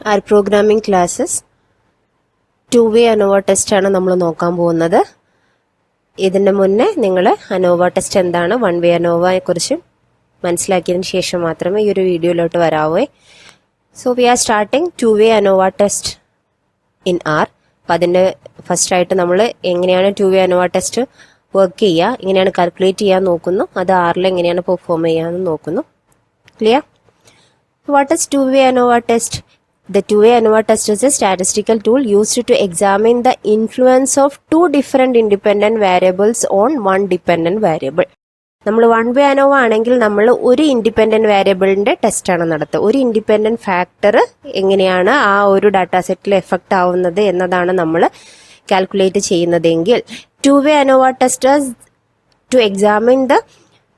Our programming classes two-way ANOVA test ആണ് നമ്മൾ നോക്കാൻ പോകുന്നത്. ഇതിന്റെ മുന്നേ നിങ്ങൾ ANOVA ടെസ്റ്റ് എന്താണ്, one-way ANOVAയെ കുറിച്ച് മനസ്സിലാക്കിയതിന് ശേഷം മാത്രമേ ഈ ഒരു വീഡിയോയിലോട്ട് വരാവൂ. So we are starting two-way ANOVA test in R. അപ്പോൾ അതിന്റെ ഫസ്റ്റ് ആയിട്ട് നമ്മൾ എങ്ങനെയാണ് two-way ANOVA ടെസ്റ്റ് വർക്ക് ചെയ്യുക, എങ്ങനെയാണ് കാൽക്കുലേറ്റ് ചെയ്യാൻ നോക്കുന്നു, അത് Rൽ എങ്ങനെയാണ് പെർഫോം ചെയ്യാന്ന് നോക്കുന്നു. Clear? What is two-way ANOVA test? The two-way ANOVA test is a statistical tool used to examine the influence of two different independent variables on one dependent variable. നമ്മൾ one-way ANOVA ആണെങ്കിൽ നമ്മൾ ഒരു independent വേരിയബിളിന്റെ test ആണ് നടത്തുക. ഒരു independent factor എങ്ങനെയാണ് ആ ഒരു ഡാറ്റാ സെറ്റിൽ എഫക്ട് ആവുന്നത് എന്നതാണ് നമ്മൾ കാൽക്കുലേറ്റ് ചെയ്യുന്നതെങ്കിൽ two-way ANOVA test is to examine the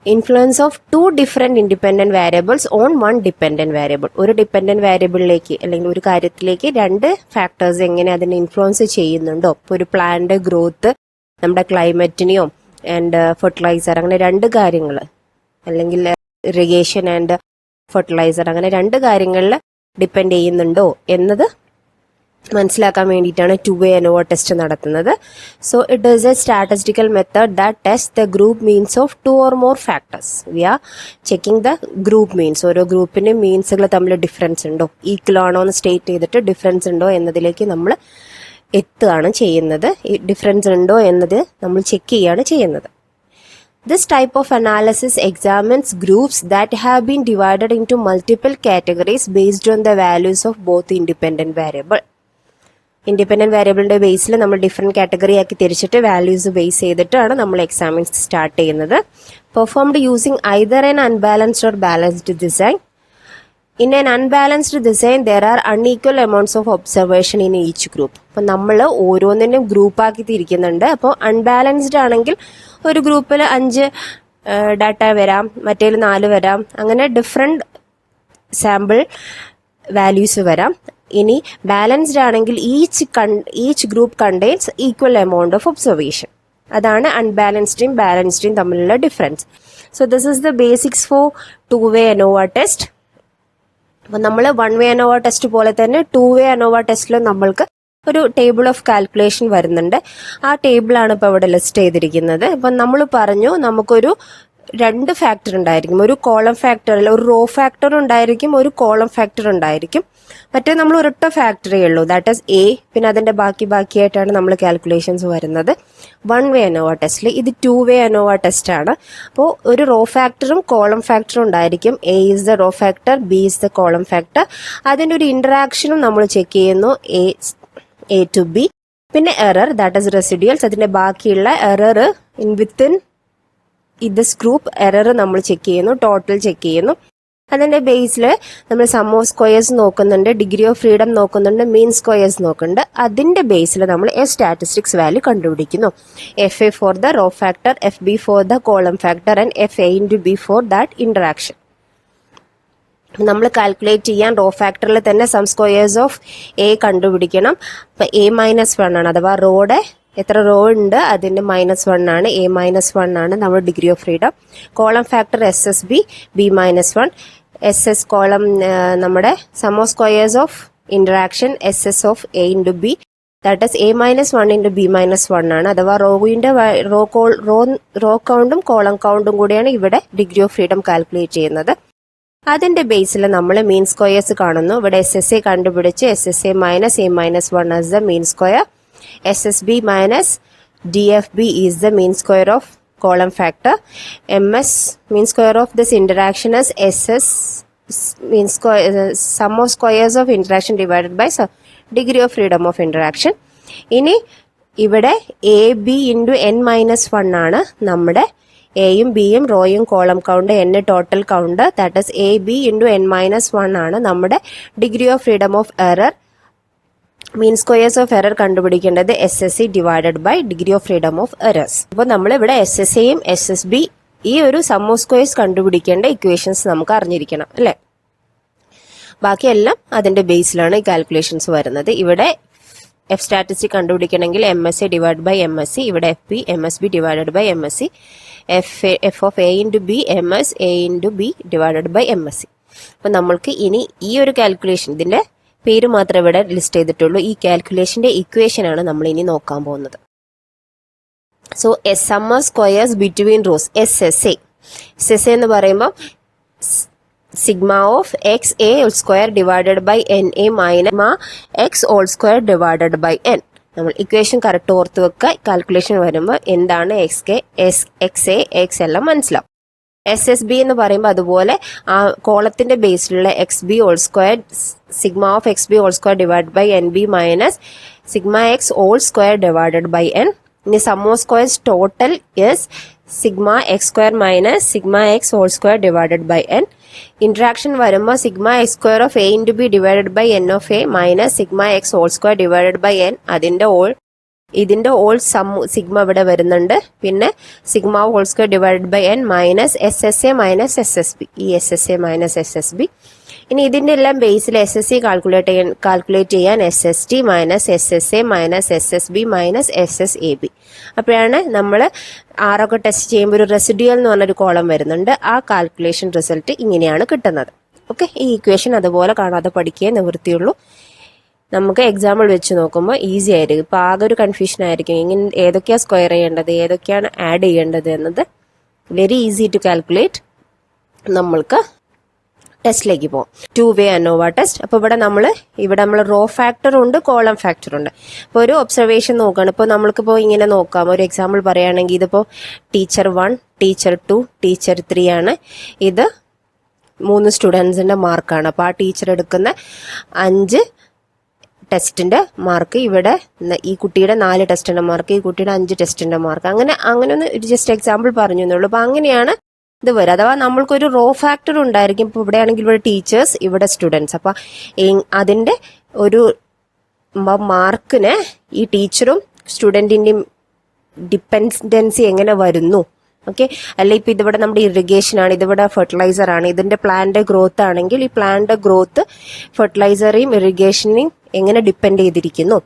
influence of two different independent variables on one dependent variable. ഒരു ഡിപ്പെൻഡന്റ് വേരിയബിളിലേക്ക് അല്ലെങ്കിൽ ഒരു കാര്യത്തിലേക്ക് രണ്ട് ഫാക്ടേഴ്സ് എങ്ങനെ അതിനെ ഇൻഫ്ലുവൻസ് ചെയ്യുന്നുണ്ടോ, ഇപ്പോൾ ഒരു പ്ലാന്റ് ഗ്രോത്ത് നമ്മുടെ ക്ലൈമറ്റിനെയോ ആൻഡ് ഫെർട്ടിലൈസർ, അങ്ങനെ രണ്ട് കാര്യങ്ങൾ, അല്ലെങ്കിൽ ഇറിഗേഷൻ ആൻഡ് ഫെർട്ടിലൈസർ, അങ്ങനെ രണ്ട് കാര്യങ്ങളിൽ ഡിപ്പെൻഡ് ചെയ്യുന്നുണ്ടോ എന്നത് മനസ്സിലാക്കാൻ വേണ്ടിയിട്ടാണ് two-way ANOVA ടെസ്റ്റ് നടത്തുന്നത്. So it is a statistical method that test the group means of two or more factors. We are checking the group means. ഓരോ ഗ്രൂപ്പിന്റെ മീൻസുകൾ തമ്മിൽ ഡിഫറൻസ് ഉണ്ടോ, ഈക്വൽ ആണോ എന്ന് സ്റ്റേറ്റ് ചെയ്തിട്ട് ഡിഫറൻസ് ഉണ്ടോ എന്നതിലേക്ക് നമ്മൾ എത്തുകയാണ് ചെയ്യുന്നത്. ഡിഫറൻസ് ഉണ്ടോ എന്നത് നമ്മൾ ചെക്ക് ചെയ്യുകയാണ് ചെയ്യുന്നത്. This type of analysis examines groups that have been divided into multiple categories based on the values of both independent variable. Independent വേരിയബിളിന്റെ ബേസിൽ നമ്മൾ ഡിഫറെന്റ് കാറ്റഗറി ആക്കി തിരിച്ചിട്ട് വാല്യൂസ് ബേസ് ചെയ്തിട്ടാണ് നമ്മൾ എക്സാമിൻസ് സ്റ്റാർട്ട് ചെയ്യുന്നത്. Performed using either an unbalanced or balanced design. In an unbalanced design there are unequal amounts of observation in each group. അപ്പം നമ്മൾ ഓരോന്നിനും ഗ്രൂപ്പാക്കി തിരിക്കുന്നുണ്ട്. അപ്പോൾ അൺബാലൻസ്ഡ് ആണെങ്കിൽ ഒരു ഗ്രൂപ്പിൽ 5 ഡാറ്റ വരാം, മറ്റേൽ 4 വരാം, അങ്ങനെ ഡിഫറെന്റ് സാമ്പിൾ വാല്യൂസ് വരാം. ഇനി ബാലൻസ്ഡ് ആണെങ്കിൽ each group contains equal amount of observation. അതാണ് അൺബാലൻസ്ഡും ബാലൻസ്ഡും തമ്മിലുള്ള difference. So this is the basics for two-way ANOVA test. അപ്പം നമ്മൾ one-way ANOVA ടെസ്റ്റ് പോലെ തന്നെ two-way ANOVA ടെസ്റ്റിൽ നമ്മൾക്ക് ഒരു ടേബിൾ ഓഫ് കാൽക്കുലേഷൻ വരുന്നുണ്ട്. ആ ടേബിളാണ് ഇപ്പോൾ ഇവിടെ ലിസ്റ്റ് ചെയ്തിരിക്കുന്നത്. അപ്പം നമ്മൾ പറഞ്ഞു നമുക്കൊരു 2 ഫാക്ടർ ഉണ്ടായിരിക്കും. ഒരു കോളം ഫാക്ടർ അല്ല, ഒരു റോ ഫാക്ടർ ഉണ്ടായിരിക്കും, ഒരു കോളം ഫാക്ടർ ഉണ്ടായിരിക്കും. മറ്റേ നമ്മൾ ഒരൊറ്റ ഫാക്ടറേ ഉള്ളൂ, ദാറ്റ് ഈസ് എ. പിന്നെ അതിന്റെ ബാക്കിയായിട്ടാണ് നമ്മൾ കാൽക്കുലേഷൻസ് വരുന്നത്. one-way ANOVA ടെസ്റ്റിൽ ഇത് two-way ANOVA ടെസ്റ്റ് ആണ്. അപ്പോൾ ഒരു റോ ഫാക്ടറും കോളം ഫാക്ടറും ഉണ്ടായിരിക്കും. A is the row factor, B is the column factor. അതിന്റെ ഒരു ഇന്ററാക്ഷനും നമ്മൾ ചെക്ക് ചെയ്യുന്നു, എ ടു ബി. പിന്നെ എറർ, ദാറ്റ് ഈസ് റെസിഡ്യൂൾസ്. അതിന്റെ ബാക്കിയുള്ള error within this group error നമ്മൾ ചെക്ക് ചെയ്യുന്നു, ടോട്ടൽ ചെക്ക് ചെയ്യുന്നു. അതിന്റെ ബേസിൽ നമ്മൾ സം ഓഫ് സ്ക്വയേഴ്സ് നോക്കുന്നുണ്ട്, ഡിഗ്രി ഓഫ് ഫ്രീഡം നോക്കുന്നുണ്ട്, മീൻ സ്ക്വയേഴ്സ് നോക്കുന്നുണ്ട്. അതിന്റെ ബേസിൽ നമ്മൾ സ്റ്റാറ്റിസ്റ്റിക്സ് വാല്യൂ കണ്ടുപിടിക്കുന്നു. F A for the row factor, F B for the column factor and F A into B for that interaction. നമ്മൾ കാൽക്കുലേറ്റ് ചെയ്യാൻ raw ഫാക്ടറിൽ തന്നെ സം സ്ക്വയേഴ്സ് ഓഫ് എ കണ്ടുപിടിക്കണം. അപ്പൊ A-1 ആണ്, അഥവാ റോയുടെ എത്ര റോ ഉണ്ട് അതിന്റെ -1 ആണ്, A-1 ആണ് നമ്മുടെ degree of freedom. Column factor SSB, B-1, SS column നമ്മുടെ sum of squares of interaction SS of A into B, that is A-1 into B-1 ആണ്. അഥവാ റോയുടെ റോ കൗണ്ടും കോളം കൗണ്ടും കൂടിയാണ് ഇവിടെ ഡിഗ്രി ഓഫ് ഫ്രീഡം കാൽക്കുലേറ്റ് ചെയ്യുന്നത്. അതിന്റെ ബേസിൽ നമ്മൾ മീൻ സ്ക്വയേഴ്സ് കാണുന്നു. ഇവിടെ SSA കണ്ടുപിടിച്ച് SSA minus A-1 is the mean square. SSB minus DFB is the mean square of column factor. MS mean square of this interaction is SS mean square, sum of squares of interaction divided by degree of freedom of interaction. ഇനി ഇവിടെ AB into N-1 ആണ് നമ്മുടെ എയും ബിയും റോയും column count, N total count, that is AB into N-1 ആണ് നമ്മുടെ degree of freedom of error. Mean squares of error കണ്ടുപിടിക്കേണ്ടത് SSC divided by degree of freedom of errors. അപ്പോൾ നമ്മൾ ഇവിടെ SSAയും SSB ഈ ഒരു സം ഓഫ് സ്ക്വയേഴ്സ് കണ്ടുപിടിക്കേണ്ട ഇക്വേഷൻസ് നമുക്ക് അറിഞ്ഞിരിക്കണം, അല്ലെ? ബാക്കിയെല്ലാം അതിന്റെ ബേസിലാണ് ഈ കാൽക്കുലേഷൻസ് വരുന്നത്. ഇവിടെ എഫ് സ്റ്റാറ്റിസ്റ്റിക് കണ്ടുപിടിക്കണമെങ്കിൽ MSA ഡിവൈഡ് ബൈ MSC, ഇവിടെ FP MSB divided by MSC, F of A into B MS A into B divided by MSC. അപ്പൊ നമ്മൾക്ക് ഇനി ഈ ഒരു കാൽക്കുലേഷൻ, ഇതിന്റെ പേര് മാത്രമേ ഇവിടെ ലിസ്റ്റ് ചെയ്തിട്ടുള്ളൂ. ഈ കാൽക്കുലേഷന്റെ ഇക്വേഷൻ ആണ് നമ്മൾ ഇനി നോക്കാൻ പോകുന്നത്. So sum of squares between rows SSA. SSA എന്ന് പറയുമ്പോൾ sigma of X A whole square divided by NA minus X whole square divided by N. നമ്മൾ ഇക്വേഷൻ കറക്റ്റ് ഓർത്ത് വെക്കുക. കാൽക്കുലേഷൻ വരുമ്പോൾ എന്താണ് XA X എല്ലാം മനസ്സിലാവും. SSB എന്ന് പറയുമ്പോൾ അതുപോലെ ആ കോളത്തിന്റെ ബേസിലുള്ള XB whole square sigma of XB whole square divide by NB minus sigma X whole square divided by N. ഇനി sum of squares total is sigma X square minus sigma X whole square divided by N. Interaction വരുമ്പോൾ sigma X square of A into B divided by N of A minus sigma X whole square divided by N. ഇതിന്റെ all sum sigma ഇവിടെ വരുന്നുണ്ട്. പിന്നെ sigma whole square divided by N minus SSA minus SSB. ഈ SSA minus SSB. ഇനി ഇതിന്റെ എല്ലാം ബേസിൽ SSC calculate ചെയ്യാൻ SST minus SSA minus SSB minus SSAB. അപ്പോഴാണ് നമ്മൾ ആറൊക്കെ ടെസ്റ്റ് ചെയ്യുമ്പോൾ ഒരു റെസിഡ്യൂൽ എന്ന് പറഞ്ഞൊരു കോളം വരുന്നുണ്ട്. ആ കാൽക്കുലേഷൻ റിസൾട്ട് ഇങ്ങനെയാണ് കിട്ടുന്നത്. ഓക്കെ, ഈ ഇക്വേഷൻ അതുപോലെ കാണാതെ പഠിക്കുകയേ നിവൃത്തിയുള്ളൂ. നമുക്ക് എക്സാമ്പിൾ വെച്ച് നോക്കുമ്പോൾ ഈസി ആയിരിക്കും. ഇപ്പം ആകെ ഒരു കൺഫ്യൂഷൻ ആയിരിക്കും, ഇങ്ങനെ ഏതൊക്കെയാണ് സ്ക്വയർ ചെയ്യേണ്ടത്, ഏതൊക്കെയാണ് ആഡ് ചെയ്യേണ്ടത് എന്നത്. Very easy to calculate. നമ്മൾക്ക് ടെസ്റ്റിലേക്ക് പോകാം. 2-way ANOVA test. അപ്പോൾ ഇവിടെ നമ്മൾ റോ ഫാക്ടർ ഉണ്ട്, കോളം ഫാക്ടർ ഉണ്ട്. അപ്പോൾ ഒരു ഒബ്സർവേഷൻ നോക്കുകയാണ്. ഇപ്പോൾ നമ്മൾക്കിപ്പോൾ ഇങ്ങനെ നോക്കാം. ഒരു എക്സാമ്പിൾ പറയുകയാണെങ്കിൽ ഇതിപ്പോൾ ടീച്ചർ 1, ടീച്ചർ 2, ടീച്ചർ 3 ആണ്. ഇത് 3 സ്റ്റുഡൻസിന്റെ മാർക്കാണ്. അപ്പോൾ ആ ടീച്ചർ എടുക്കുന്ന 5 ടെസ്റ്റിന്റെ മാർക്ക്, ഇവിടെ ഈ കുട്ടിയുടെ 4 ടെസ്റ്റിന്റെ മാർക്ക്, ഈ കുട്ടിയുടെ 5 ടെസ്റ്റിന്റെ മാർക്ക്, അങ്ങനെ ഒന്ന് ജസ്റ്റ് എക്സാമ്പിൾ പറഞ്ഞു എന്നുള്ളൂ. അപ്പൊ അങ്ങനെയാണ് ഇത് വരും. അഥവാ നമ്മൾക്കൊരു റോ ഫാക്ടർ ഉണ്ടായിരിക്കും. ഇപ്പൊ ഇവിടെ ആണെങ്കിൽ ഇവിടെ ടീച്ചേഴ്സ്, ഇവിടെ സ്റ്റുഡൻസ്. അപ്പൊ അതിന്റെ ഒരു മാർക്കിന് ഈ ടീച്ചറും സ്റ്റുഡന്റിന്റെയും ഡിപ്പെൻഡൻസി എങ്ങനെ വരുന്നു. ഓക്കെ, അല്ല ഇപ്പൊ ഇതിവിടെ നമ്മുടെ ഇറിഗേഷൻ ആണ്, ഇതിവിടെ ഫെർട്ടിലൈസർ ആണ്. ഇതിന്റെ പ്ലാന്റ് ഗ്രോത്ത് ആണെങ്കിൽ ഈ പ്ലാന്റ് ഗ്രോത്ത് ഫെർട്ടിലൈസറെയും ഇറിഗേഷനെയും എങ്ങനെ ഡിപ്പെൻഡ് ചെയ്തിരിക്കുന്നു.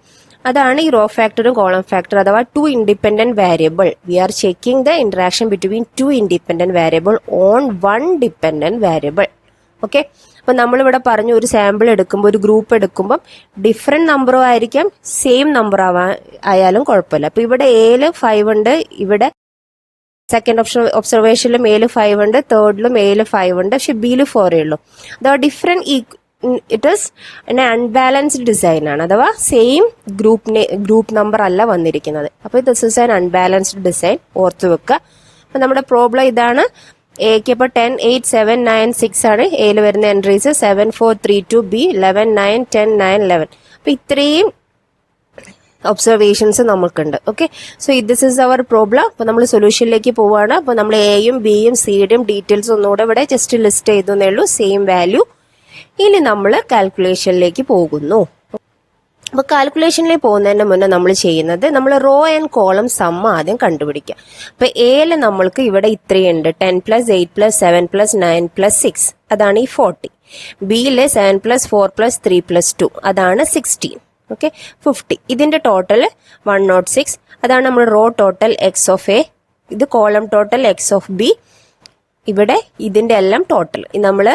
അതാണ് ഈ റോ ഫാക്ടറും കോളം ഫാക്ടർ അഥവാ 2 independent variable. We are checking the interaction between 2 independent variable on 1 dependent variable. Okay, അപ്പൊ നമ്മളിവിടെ പറഞ്ഞു ഒരു സാമ്പിൾ എടുക്കുമ്പോൾ, ഒരു ഗ്രൂപ്പ് എടുക്കുമ്പോൾ ഡിഫറെന്റ് നമ്പറോ ആയിരിക്കാം, സെയിം നമ്പർ ആയാലും കുഴപ്പമില്ല. അപ്പൊ ഇവിടെ എയില് 5 ഉണ്ട്, ഇവിടെ സെക്കൻഡ് ഒബ്സർവേഷനിലും എയില് 5 ഉണ്ട്, തേർഡിലും എയില് 5 ഉണ്ട്, പക്ഷെ ബിയില് 4 ഉള്ളൂ. അഥവാ different it is unbalanced design ആണ്. അഥവാ സെയിം ഗ്രൂപ്പ് നമ്പർ അല്ല വന്നിരിക്കുന്നത്. അപ്പൊ this is an unbalanced design. ഓർത്ത് വെക്കുക. അപ്പൊ നമ്മുടെ പ്രോബ്ലം ഇതാണ്. എക്ക് ഇപ്പൊ 10, 8, 7, 9, 6 ആണ് എയിൽ വരുന്ന എൻട്രീസ്. 7, 4, 3, 2, B 11, 9, 10, 9, 11. അപ്പൊ ഇത്രയും ഒബ്സർവേഷൻസ് നമുക്കുണ്ട്. Okay, so this is our problem. അപ്പൊ നമ്മൾ സൊല്യൂഷനിലേക്ക് പോവാണ്. അപ്പൊ നമ്മൾ എയും ബിയും സിയുടെയും ഡീറ്റെയിൽസ് ഒന്നുകൂടെ ഇവിടെ ജസ്റ്റ് ലിസ്റ്റ് ചെയ്തേ ഉള്ളൂ. Same value. ഇനി നമ്മൾ കാൽക്കുലേഷനിലേക്ക് പോകുന്നു. അപ്പൊ കാൽക്കുലേഷനിലേക്ക് പോകുന്നതിന് മുന്നേ നമ്മൾ ചെയ്യുന്നത്, നമ്മൾ റോ ആൻഡ് കോളം സം ആദ്യം കണ്ടുപിടിക്കുക. അപ്പൊ എയില് നമ്മൾക്ക് ഇവിടെ ഇത്രയുണ്ട്, 10 + 8 + 7 + 9 + 6, അതാണ് ഈ 40. ബിയില് 7 + 4 + 3 + 2, അതാണ് 16. ഓക്കെ, 50. ഇതിന്റെ ടോട്ടൽ 106, അതാണ് നമ്മൾ row total X of A, ഇത് column total X of B. ഇവിടെ ഇതിന്റെ എല്ലാം ടോട്ടൽ നമ്മള്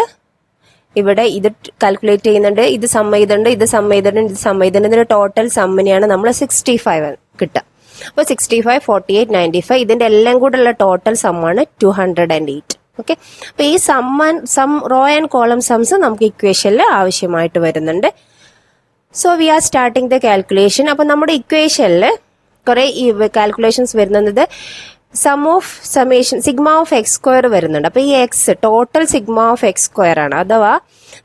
ഇവിടെ ഇത് കാൽക്കുലേറ്റ് ചെയ്യുന്നുണ്ട്. ഇത് സം ചെയ്തിട്ടുണ്ട്, ഇത് സം ചെയ്തിട്ടുണ്ട്, ഇത് സം ചെയ്തിട്ടുണ്ട്. ഇതിന്റെ ടോട്ടൽ സമ്മിനെയാണ് നമ്മൾ 65 കിട്ടുക. അപ്പോൾ 65, 48, 95 ഇതിന്റെ എല്ലാം കൂടെ ഉള്ള ടോട്ടൽ സമ്മാണ് 208. ഓക്കെ, അപ്പൊ ഈ സം റോ ആൻഡ് കോളം സംസ് നമുക്ക് ഇക്വേഷനിൽ ആവശ്യമായിട്ട് വരുന്നുണ്ട്. So we are starting the calculation. അപ്പൊ നമ്മുടെ ഇക്വേഷനിൽ കുറെ ഈ കാൽക്കുലേഷൻസ് വരുന്നത് sum of summation sigma of X square വരുന്നുണ്ട്. അപ്പൊ ഈ X total sigma of X square ആണ്. അഥവാ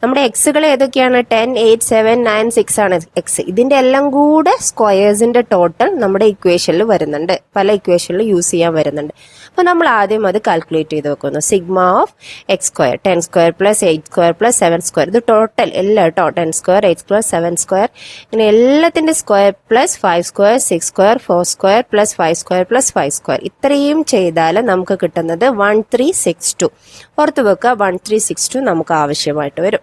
നമ്മുടെ എക്സുകൾ ഏതൊക്കെയാണ്? 10, 8, 7, 9, 6 ആണ് എക്സ്. ഇതിന്റെ എല്ലാം കൂടെ സ്ക്വയേഴ്സിന്റെ ടോട്ടൽ നമ്മുടെ ഇക്വേഷനിൽ വരുന്നുണ്ട്, പല ഇക്വേഷനിൽ യൂസ് ചെയ്യാൻ വരുന്നുണ്ട്. അപ്പൊ നമ്മൾ ആദ്യം അത് കാൽക്കുലേറ്റ് ചെയ്ത് വെക്കുന്നു. Sigma of X square 10 square + 8 square + 7 square, ഇത് ടോട്ടൽ എല്ലാം കേട്ടോ. 10 സ്ക്വയർ 8 സ്ക്വയർ 7 സ്ക്വയർ, ഇങ്ങനെ എല്ലാത്തിന്റെ square + 5 square 6 square 4 square + 5 square + 5 square. ഇത്രയും ചെയ്താൽ നമുക്ക് കിട്ടുന്നത് 1362. ഓർത്ത് വെക്കുക, 1362 നമുക്ക് ആവശ്യമായിട്ട് വരും.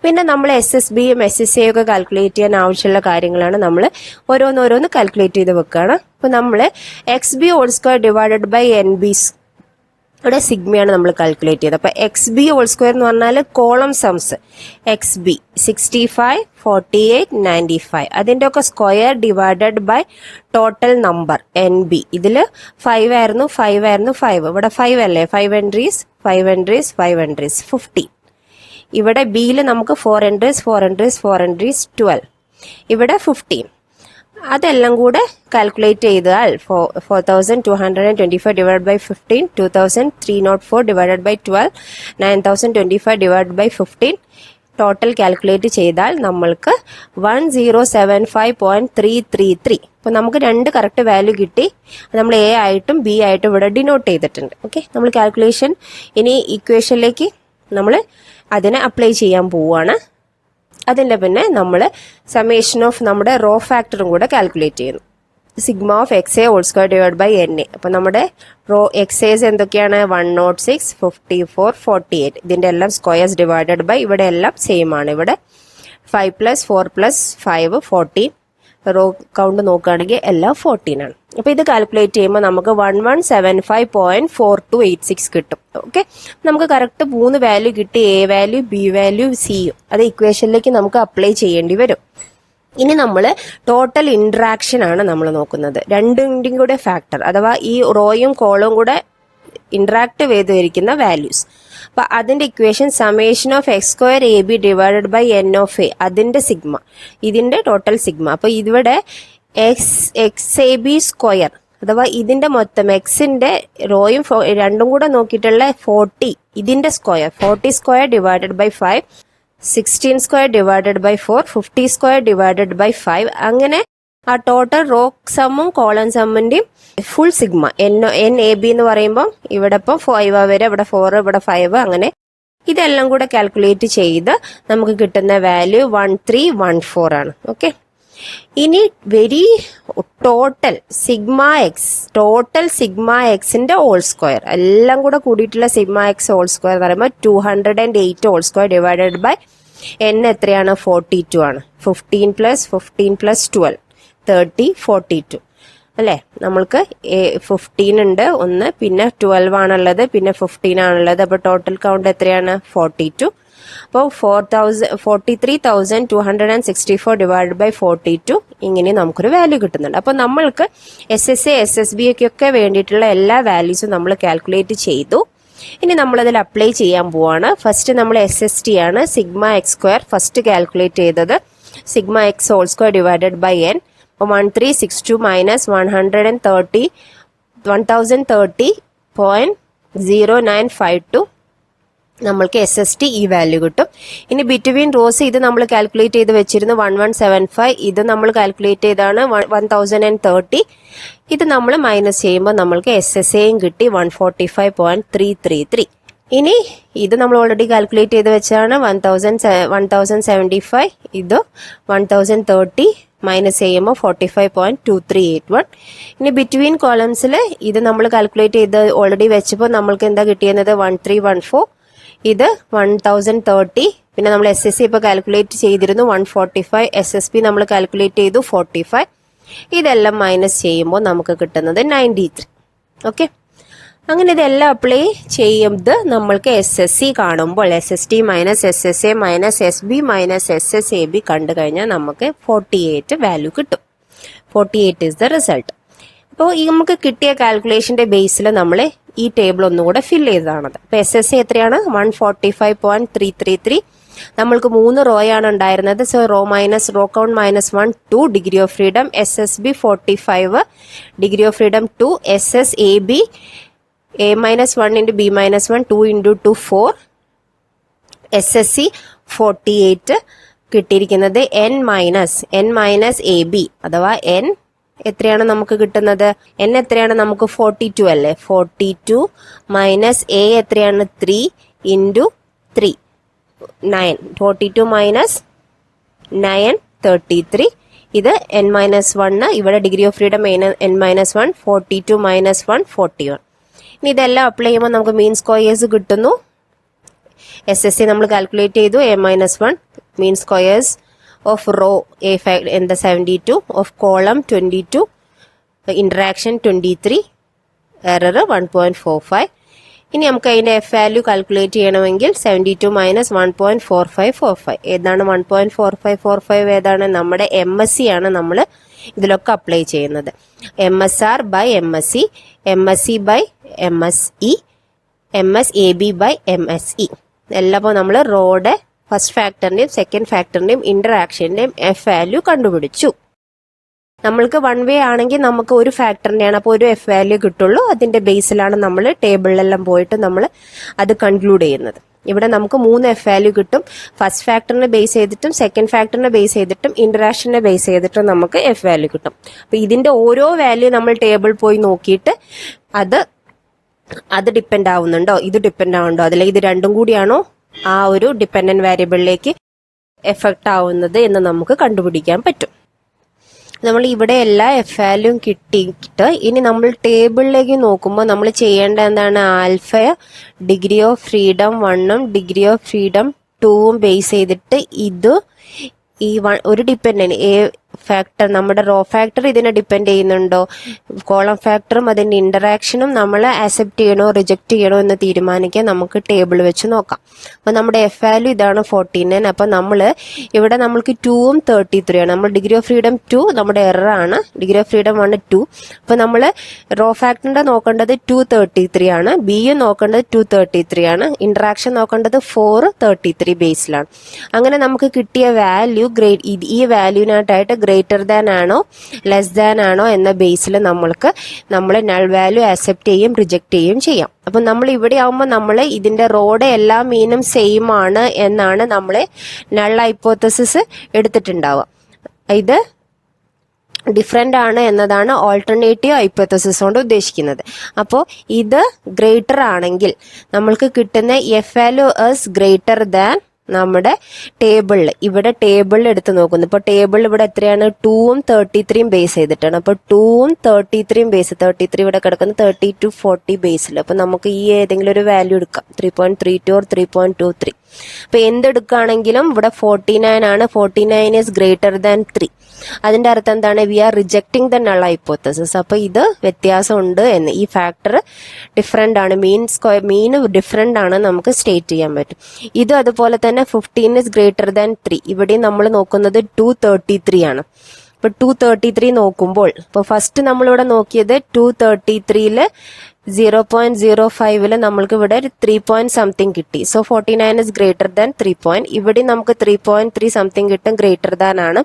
പിന്നെ നമ്മൾ SSBയും SSA ഒക്കെ കാൽക്കുലേറ്റ് ചെയ്യാൻ ആവശ്യമുള്ള കാര്യങ്ങളാണ് നമ്മൾ ഓരോന്നോരോന്ന് കാൽക്കുലേറ്റ് ചെയ്ത് വെക്കുകയാണ്. അപ്പൊ നമ്മൾ XB whole square divided by NB ഇവിടെ സിഗ്മയാണ് നമ്മൾ കാൽക്കുലേറ്റ് ചെയ്തത്. അപ്പോൾ എക്സ് ബി ഹോൾ സ്ക്വയർ എന്ന് പറഞ്ഞാൽ കോളം സംസ് എക്സ് ബി 65, 48, 95 അതിൻ്റെ ഒക്കെ square divided by total number N B. ഇതിൽ 5 ആയിരുന്നു 5 ഇവിടെ 5 അല്ലേ, 5 എൻട്രീസ് 15. ഇവിടെ ബിയിൽ നമുക്ക് 4 എൻട്രീസ് 12. ഇവിടെ 15. അതെല്ലാം കൂടെ കാൽക്കുലേറ്റ് ചെയ്താൽ 4225 divide by 15, 2304 divided by 12, 9025 divide by 15 total calculate ചെയ്താൽ നമ്മൾക്ക് 1075.333. അപ്പോൾ നമുക്ക് 2 കറക്റ്റ് വാല്യൂ കിട്ടി. നമ്മൾ എ ആയിട്ടും ബി ആയിട്ടും ഇവിടെ ഡിനോട്ട് ചെയ്തിട്ടുണ്ട്. ഓക്കെ, നമ്മൾ കാൽക്കുലേഷൻ ഇനി ഇക്വേഷനിലേക്ക് നമ്മൾ അതിനെ അപ്ലൈ ചെയ്യാൻ പോവുകയാണ്. അതിൻ്റെ പിന്നെ നമ്മൾ സമേഷൻ ഓഫ് നമ്മുടെ റോ ഫാക്ടറും കൂടെ കാൽക്കുലേറ്റ് ചെയ്യുന്നു. Sigma of X A whole square divide by N A. അപ്പം നമ്മുടെ റോ എക്സ് എസ് എന്തൊക്കെയാണ്? 106, 54, 48. ഇതിൻ്റെ എല്ലാം സ്ക്വയേഴ്സ് ഡിവൈഡഡ് ബൈ ഇവിടെ എല്ലാം സെയിം ആണ്. ഇവിടെ 5 + 4 + 5 14. റോ കൗണ്ട് നോക്കുകയാണെങ്കിൽ എല്ലാം 14 ആണ്. അപ്പോൾ ഇത് കാൽക്കുലേറ്റ് ചെയ്യുമ്പോൾ നമുക്ക് 1175.4286 കിട്ടും. ഓക്കെ, നമുക്ക് കറക്റ്റ് 3 വാല്യൂ കിട്ടി, എ വാല്യൂ ബി വാല്യൂ സിയും. അത് ഇക്വേഷനിലേക്ക് നമുക്ക് അപ്ലൈ ചെയ്യേണ്ടി വരും. ഇനി നമ്മൾ ടോട്ടൽ ഇന്ററാക്ഷൻ ആണ് നമ്മൾ നോക്കുന്നത്. രണ്ടിൻ്റെയും കൂടെ ഫാക്ടർ അഥവാ ഈ റോയും കോളവും കൂടെ ഇന്ററാക്ട് ചെയ്തിരിക്കുന്ന വാല്യൂസ്. അപ്പൊ അതിന്റെ equation summation of X square A B divided by N of A, അതിന്റെ സിഗ്മ, ഇതിന്റെ ടോട്ടൽ സിഗ്മ. അപ്പൊ ഇവിടെ എക്സ് എ ബി സ്ക്വയർ അഥവാ ഇതിന്റെ മൊത്തം എക്സിന്റെ റോയും രണ്ടും കൂടെ നോക്കിയിട്ടുള്ള 40, ഇതിന്റെ square 40 square divided by 5, 16 square divided by 4, 50 square divided by 5. അങ്ങനെ ആ ടോട്ടൽ റോ സമ്മും കോളം സമ്മിന്റെയും full sigma N A B എന്ന് പറയുമ്പോൾ ഇവിടെ ഇപ്പം 5 വരെ, ഇവിടെ 4, ഇവിടെ 5, അങ്ങനെ ഇതെല്ലാം കൂടെ കാൽക്കുലേറ്റ് ചെയ്ത് നമുക്ക് കിട്ടുന്ന വാല്യൂ 1314 ആണ്. ഓക്കെ, ഇനി ടോട്ടൽ സിഗ്മ എക്സിന്റെ ഹോൾ സ്ക്വയർ എല്ലാം കൂടെ കൂടിയിട്ടുള്ള സിഗ്മ എക്സ് ഹോൾ സ്ക്വയർ എന്ന് പറയുമ്പോൾ 208 whole square divided by n എത്രയാണ്? 42 ആണ്. 15 + 15 + 12 30, 42 അല്ലേ? നമ്മൾക്ക് 15 ഉണ്ട് ഒന്ന്, പിന്നെ 12 ആണുള്ളത്, പിന്നെ 15 ആണുള്ളത്. അപ്പോൾ ടോട്ടൽ കൗണ്ട് എത്രയാണ്? 42. അപ്പോൾ 43,264 ഡിവൈഡ് ബൈ 42 ഇങ്ങനെ നമുക്കൊരു വാല്യൂ കിട്ടുന്നുണ്ട്. അപ്പോൾ നമ്മൾക്ക് SSA SSB ഒക്കെ വേണ്ടിയിട്ടുള്ള എല്ലാ വാല്യൂസും നമ്മൾ കാൽക്കുലേറ്റ് ചെയ്തു. ഇനി നമ്മളതിൽ അപ്ലൈ ചെയ്യാൻ പോവാണ്. ഫസ്റ്റ് നമ്മൾ SST ആണ്, sigma X square first calculate ചെയ്തത്. Sigma X whole square divided by N. 1362 minus 1030.0952 നമ്മൾക്ക് SST ഈ വാല്യൂ കിട്ടും. ഇനി ബിറ്റ്വീൻ റോസ് ഇത് നമ്മൾ കാൽക്കുലേറ്റ് ചെയ്ത് വെച്ചിരുന്നു 1175, ഇത് നമ്മൾ കാൽക്കുലേറ്റ് ചെയ്താണ് 1030. ഇത് നമ്മൾ മൈനസ് ചെയ്യുമ്പോൾ നമ്മൾക്ക് SSAയും കിട്ടി 145.333. ഇനി ഇത് നമ്മൾ ഓൾറെഡി കാൽക്കുലേറ്റ് ചെയ്ത് വെച്ചാണ് 1075, ഇത് 1030 മൈനസ് ചെയ്യുമ്പോൾ 45.2381. ഇനി ബിറ്റ്വീൻ കോളംസിൽ ഇത് നമ്മൾ കാൽക്കുലേറ്റ് ചെയ്ത് ഓൾറെഡി വെച്ചപ്പോൾ നമ്മൾക്ക് എന്താ കിട്ടിയത്? 1314, ഇത് 1030. പിന്നെ നമ്മൾ SSC ഇപ്പോൾ കാൽക്കുലേറ്റ് ചെയ്തിരുന്നു 145, SSB നമ്മൾ കാൽക്കുലേറ്റ് ചെയ്തു 45. ഇതെല്ലാം മൈനസ് ചെയ്യുമ്പോൾ നമുക്ക് കിട്ടുന്നത് 93. ഓക്കെ, അങ്ങനെ ഇതെല്ലാം അപ്ലൈ ചെയ്യുന്നത് നമ്മൾക്ക് SSC കാണുമ്പോൾ SST minus SSA minus SB minus SSAB കണ്ടു കഴിഞ്ഞാൽ നമുക്ക് 48 വാല്യൂ കിട്ടും. 48 ഇസ് ദ റിസൾട്ട്. അപ്പോൾ ഈ നമുക്ക് കിട്ടിയ കാൽക്കുലേഷന്റെ ബേസിൽ നമ്മൾ ഈ ടേബിൾ ഒന്നുകൂടെ ഫില്ല് ചെയ്തതാണത്. അപ്പോൾ SSA എത്രയാണ്? 145.333. നമ്മൾക്ക് 3 റോയാണ് ഉണ്ടായിരുന്നത്. So row count -1 2 degree of freedom, SSB 45 degree of freedom 2, SSAB A-1 into B-1 2 into 2 4, SSC 48 കിട്ടിയിരിക്കുന്നത് n മൈനസ് AB അഥവാ n എത്രയാണ് നമുക്ക് കിട്ടുന്നത്? n എത്രയാണ് നമുക്ക്? 42 അല്ലേ? 42 മൈനസ് A എത്രയാണ്? 3 into 3 9. 42 മൈനസ് 9 33. ഇത് n-1, ഇവിടെ degree of freedom n-1, 42 minus 1 41. ഇനി ഇതെല്ലാം അപ്ലൈ ചെയ്യുമ്പോൾ നമുക്ക് മീൻ സ്ക്വയേഴ്സ് കിട്ടുന്നു. SSC നമ്മൾ കാൽക്കുലേറ്റ് ചെയ്തു A-1, mean squares of raw എന്താ 72, ഓഫ് കോളം 22, ഇന്ററാക്ഷൻ 23, എറർ 1.45. ഇനി നമുക്ക് അതിന്റെ എഫ് വാല്യൂ കാൽക്കുലേറ്റ് ചെയ്യണമെങ്കിൽ 72 മൈനസ് 1.4545. ഏതാണ് 1.4545? ഏതാണ്? നമ്മുടെ MSE ആണ് നമ്മൾ ഇതിലൊക്കെ അപ്ലൈ ചെയ്യുന്നത്. MSR by MSE, MSE by MSE, MSAB by MSE. എല്ലാം നമ്മൾ റോയുടെ ഫസ്റ്റ് ഫാക്ടറിന്റെയും സെക്കൻഡ് ഫാക്ടറിന്റെയും ഇന്ററാക്ഷന്റെയും എഫ് വാല്യൂ കണ്ടുപിടിച്ചു. നമ്മൾക്ക് 1 വേ ആണെങ്കിൽ നമുക്ക് ഒരു ഫാക്ടറിന്റെയാണ്, അപ്പോൾ ഒരു എഫ് വാല്യൂ കിട്ടുള്ളൂ. അതിന്റെ ബേസിലാണ് നമ്മൾ ടേബിളിലെല്ലാം പോയിട്ട് നമ്മൾ അത് കൺക്ലൂഡ് ചെയ്യുന്നത്. ഇവിടെ നമുക്ക് 3 എഫ് വാല്യൂ കിട്ടും. ഫസ്റ്റ് ഫാക്ടറിനെ ബേസ് ചെയ്തിട്ടും സെക്കൻഡ് ഫാക്ടറിനെ ബേസ് ചെയ്തിട്ടും ഇന്ററാക്ഷനെ ബേസ് ചെയ്തിട്ടും നമുക്ക് എഫ് വാല്യൂ കിട്ടും. അപ്പൊ ഇതിന്റെ ഓരോ വാല്യൂ നമ്മൾ ടേബിൾ പോയി നോക്കിയിട്ട് അത് ഡിപ്പെൻഡ് ആവുന്നുണ്ടോ, ഇത് ഡിപ്പെൻഡ് ആവുന്നുണ്ടോ, അതിൽ ഇത് രണ്ടും കൂടിയാണോ ആ ഒരു ഡിപ്പെൻഡന്റ് വേരിയബിളിലേക്ക് എഫക്ട് ആവുന്നത് എന്ന് നമുക്ക് കണ്ടുപിടിക്കാൻ പറ്റും. നമ്മൾ ഇവിടെ എല്ലാ എഫ് വാല്യൂം കിട്ടിയിട്ട് ഇനി നമ്മൾ ടേബിളിലേക്ക് നോക്കുമ്പോൾ നമ്മൾ ചെയ്യേണ്ട എന്താണ്? ആൽഫ ഡിഗ്രി ഓഫ് ഫ്രീഡം 1ഉം ഡിഗ്രി ഓഫ് ഫ്രീഡം 2ഉം ബേസ് ചെയ്തിട്ട് ഇത് ഈ ഒരു ഡിപ്പെൻഡന്റ് എ ഫാക്ടർ, നമ്മുടെ റോ ഫാക്ടർ ഇതിനെ ഡിപ്പെൻഡ് ചെയ്യുന്നുണ്ടോ, കോളം ഫാക്ടറും അതിന്റെ ഇന്ററാക്ഷനും നമ്മൾ ആക്സെപ്റ്റ് ചെയ്യണോ റിജക്ട് ചെയ്യണോ എന്ന് തീരുമാനിക്കാൻ നമുക്ക് ടേബിൾ വെച്ച് നോക്കാം. അപ്പൊ നമ്മുടെ എഫ് വാല്യൂ ഇതാണ് 49. അപ്പൊ ഇവിടെ നമ്മൾക്ക് 2ഉം 33 ആണ്. നമ്മൾ ഡിഗ്രി ഓഫ് ഫ്രീഡം 2 നമ്മുടെ എറർ ആണ്, ഡിഗ്രി ഓഫ് ഫ്രീഡം 1 2. അപ്പൊ നമ്മൾ റോ ഫാക്ടറിന്റെ നോക്കേണ്ടത് 233 ആണ്, ബിയും നോക്കേണ്ടത് 233 ആണ്, ഇന്ററാക്ഷൻ നോക്കേണ്ടത് 433 ബേസിലാണ്. അങ്ങനെ നമുക്ക് കിട്ടിയ വാല്യൂ ഈ വാല്യൂനായിട്ടായിട്ട് ഗ്രേറ്റർ ദാൻ ആണോ ലെസ് ദാൻ ആണോ എന്ന ബേസിൽ നമ്മൾ നൾ വാല്യൂ ആക്സെപ്റ്റ് ചെയ്യും റിജക്ട് ചെയ്യും ചെയ്യാം. അപ്പൊ നമ്മൾ ഇവിടെ ആവുമ്പോൾ നമ്മൾ ഇതിന്റെ റോയുടെ എല്ലാ മീനും സെയിം ആണ് എന്നാണ് നമ്മളെ നൾ ഹൈപ്പോത്തസിസ് എടുത്തിട്ടുണ്ടാവുക. ഇത് ഡിഫറെന്റ് ആണ് എന്നതാണ് ഓൾട്ടർനേറ്റീവ് ഹൈപ്പോത്തസിസ് കൊണ്ട് ഉദ്ദേശിക്കുന്നത്. അപ്പോൾ ഇത് ഗ്രേറ്റർ ആണെങ്കിൽ നമ്മൾക്ക് കിട്ടുന്ന F value is greater than നമ്മുടെ ടേബിളിൽ. ഇവിടെ ടേബിളിൽ എടുത്ത് നോക്കുന്നു. ഇപ്പൊ ടേബിൾ ഇവിടെ എത്രയാണ്? 2ഉം 33ഉം ബേസ് ചെയ്തിട്ടാണ്. അപ്പൊ 2ഉം 33ഉം ബേസ്, 33 ഇവിടെ കിടക്കുന്ന 32 40 ബേസിൽ. അപ്പൊ നമുക്ക് ഈ ഏതെങ്കിലും ഒരു വാല്യൂ എടുക്കാം, 3.32 ഓർ 3.23. അപ്പൊ എന്തെടുക്കുകയാണെങ്കിലും ഇവിടെ 49 ആണ്. 49 ഈസ് ഗ്രേറ്റർ ദാൻ 3. അതിന്റെ അർത്ഥം എന്താണ്? We are rejecting the null hypothesis. അപ്പൊ ഇത് വ്യത്യാസമുണ്ട് എന്ന്, ഈ ഫാക്ടർ ഡിഫറെന്റ് ആണ്, മീൻ ഡിഫറെന്റ് ആണ് നമുക്ക് സ്റ്റേറ്റ് ചെയ്യാൻ പറ്റും. ഇത് അതുപോലെ തന്നെ 15 ഇസ് ഗ്രേറ്റർ ദാൻ 3. ഇവിടെ നമ്മൾ നോക്കുന്നത് 233 ആണ്. ഇപ്പൊ 233 നോക്കുമ്പോൾ ഇപ്പൊ ഫസ്റ്റ് നമ്മളിവിടെ നോക്കിയത് 233 0.05 നമ്മൾക്ക് ഇവിടെ ഒരു 3 സംതിങ് കിട്ടി. So 49 is greater than 3. ഇവിടെ നമുക്ക് 3.3 സംതിങ് കിട്ടും, ഗ്രേറ്റർ ദാൻ ആണ്.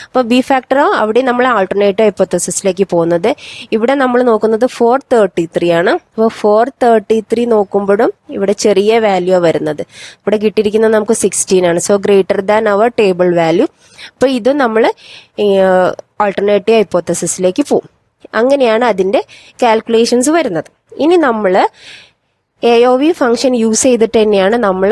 അപ്പൊ ബി ഫാക്ടർ അവിടെ നമ്മൾ ആൾട്ടർനേറ്റീവ് ഹൈപ്പോത്തസിസിലേക്ക് പോകുന്നത്. ഇവിടെ നമ്മൾ നോക്കുന്നത് 433 ആണ്. അപ്പോൾ 433 നോക്കുമ്പോഴും ഇവിടെ ചെറിയ വാല്യൂ വരുന്നത്. ഇവിടെ കിട്ടിയിരിക്കുന്നത് നമുക്ക് 16 ആണ്. So greater than our table value. അപ്പൊ ഇത് നമ്മൾ ആൾട്ടർനേറ്റീവ് ഹൈപ്പോത്തസിസിലേക്ക് പോകും. അങ്ങനെയാണ് അതിന്റെ കാൽക്കുലേഷൻസ് വരുന്നത്. ഇനി നമ്മൾ AOV ഫംഗ്ഷൻ യൂസ് ചെയ്തിട്ട് തന്നെയാണ് നമ്മൾ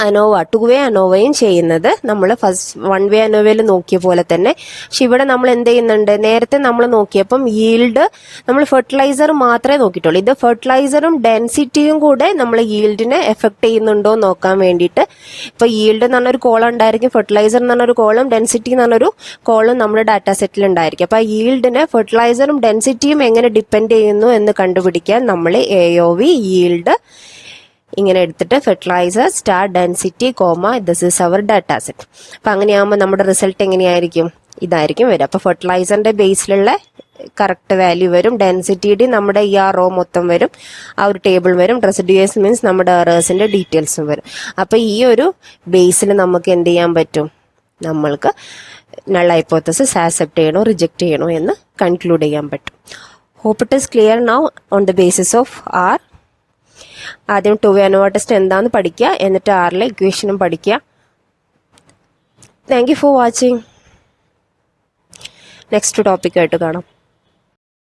അനോവ 2 വേ അനോവയും ചെയ്യുന്നത്. നമ്മൾ ഫസ്റ്റ് 1 വേ അനോവയിൽ നോക്കിയ പോലെ തന്നെ. പക്ഷെ ഇവിടെ നമ്മൾ എന്ത് ചെയ്യുന്നുണ്ട്? നേരത്തെ നമ്മൾ നോക്കിയപ്പം ഈൽഡ് നമ്മൾ ഫെർട്ടിലൈസർ മാത്രമേ നോക്കിയിട്ടുള്ളൂ. ഇത് ഫെർട്ടിലൈസറും ഡെൻസിറ്റിയും കൂടെ നമ്മൾ ഈൽഡിനെ എഫക്ട് ചെയ്യുന്നുണ്ടോ നോക്കാൻ വേണ്ടിയിട്ട്. ഇപ്പൊ ഈൽഡ് എന്ന് പറഞ്ഞൊരു കോളം ഉണ്ടായിരിക്കും, ഫെർട്ടിലൈസർ എന്ന് പറഞ്ഞൊരു കോളം, ഡെൻസിറ്റി എന്ന് പറഞ്ഞൊരു കോളം നമ്മുടെ ഡാറ്റാ സെറ്റിൽ ഉണ്ടായിരിക്കും. അപ്പൊ ഈൽഡിനെ ഫെർട്ടിലൈസറും ഡെൻസിറ്റിയും എങ്ങനെ ഡിപ്പെൻഡ് ചെയ്യുന്നു എന്ന് കണ്ടുപിടിക്കാൻ നമ്മൾ AOV ഈൽഡ് ഇങ്ങനെ എടുത്തിട്ട് fertiliser star density comma this is our data set. അപ്പൊ അങ്ങനെയാകുമ്പോൾ നമ്മുടെ റിസൾട്ട് എങ്ങനെയായിരിക്കും? ഇതായിരിക്കും വരും. അപ്പൊ ഫെർട്ടിലൈസറിന്റെ ബേസിലുള്ള കറക്റ്റ് വാല്യൂ വരും, ഡെൻസിറ്റിയുടെ നമ്മുടെ ഈ റോ മൊത്തം വരും, ആ ഒരു ടേബിൾ വരും, റെസിഡ്യൂസ് മീൻസ് നമ്മുടെ എറേഴ്സിന്റെ ഡീറ്റെയിൽസും വരും. അപ്പൊ ഈ ഒരു ബേസിൽ നമുക്ക് എന്ത് ചെയ്യാൻ പറ്റും? നമ്മൾക്ക് നൾ ഹൈപ്പോത്തസിസ് ആക്സെപ്റ്റ് ചെയ്യണോ റിജക്ട് ചെയ്യണോ എന്ന് കൺക്ലൂഡ് ചെയ്യാൻ പറ്റും. Hope it is clear now on the basis of R. ആദ്യം 2 വേ അനോവ ടെസ്റ്റ് എന്താന്ന് പഠിക്കുക, എന്നിട്ട് ആറിലെ ഇക്വേഷനും പഠിക്കുക. Thank you for watching. Next topic ആയിട്ട് കാണാം.